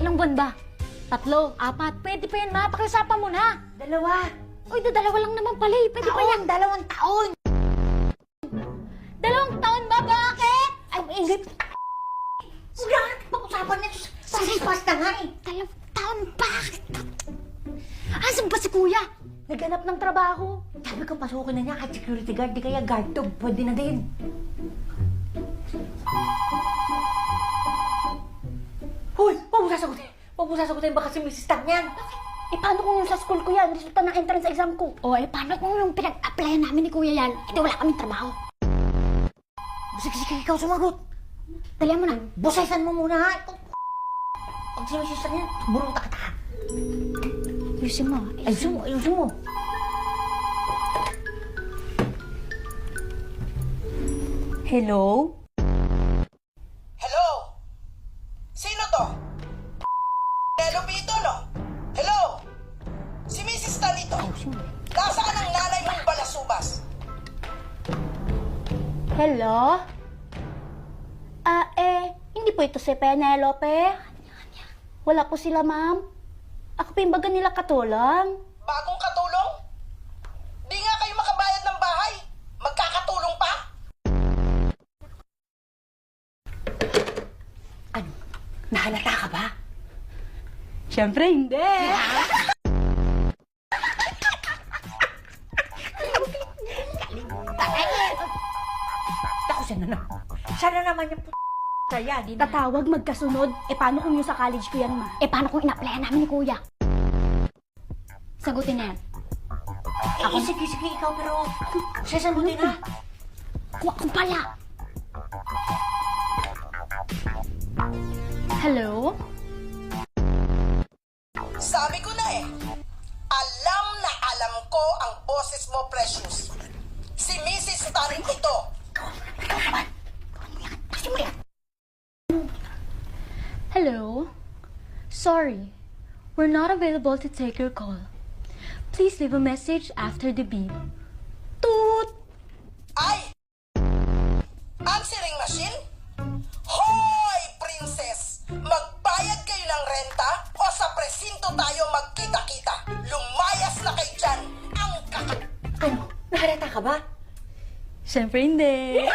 Ilang buwan ba? 3, 4. Pwede pa yan, ma. Pakiusapan mo na. 2. Uy, dalawa lang naman pala eh. Pwede pa yan. 2 taon. 2 taon ba? Bakit? Ay, ingit. Wala nga pag-usapan nito. Pasipas na nga eh. 2 taon? Bakit? Asan ba si kuya? Naghanap ng trabaho. Sabi ko, pasukin na niya kahit security guard. Di kaya guard dog. Pwede na din. Hoy! Huwag mo sasagutin. Huwag mo sasagutin. Baka si Mrs. Tang yan. Eh, paano kung yung sa school ko yan? Resulta ng entrance exam ko. O, eh, paano kung yung pinag-applyan namin ni kuya yan? Eh, di wala kaming trabaho. Sige, ikaw sumagot. Dalihan mo na. Busesan mo muna ha. Pag si Mrs. Tang yan, burong taka-taka. Ayusin mo. Ayusin mo. Hello? Hello? Sino to? Delobito, no? Hello? Si Mrs. Tanito. Nasaan ang nanay mong balasubas? Hello? Hindi po ito si Penelope. Wala po sila, ma'am. Ako pa yung baga nila katulang. Bagong katulong? Di nga kayo makabayad ng bahay. Magkakatulong pa? Ano? Nahalata ka ba? Siyempre, hindi. Ako, sana naman yung saya, di na. Tatawag magkasunod. Eh, paano kung yung sa college ko yan, ma? Eh, paano kung ina-applyan namin ni kuya? Sagutin na yan. Ako, sige, ikaw, pero sasagutin ha. Kuha ko pala. Hello? Sabi ko na eh. Alam na alam ko ang boses mo, Precious. Si Mrs. Tanito ito. Hello? Sorry, we're not available to take your call. Please leave a message after the beep. Toot! Ay! Answering machine? Hoy, princess! Magbayad kayo ng renta o sa presinto tayo magkita-kita? Lumayas na kayo dyan! Ang Ano? Nahalata ka ba? Siyempre hindi.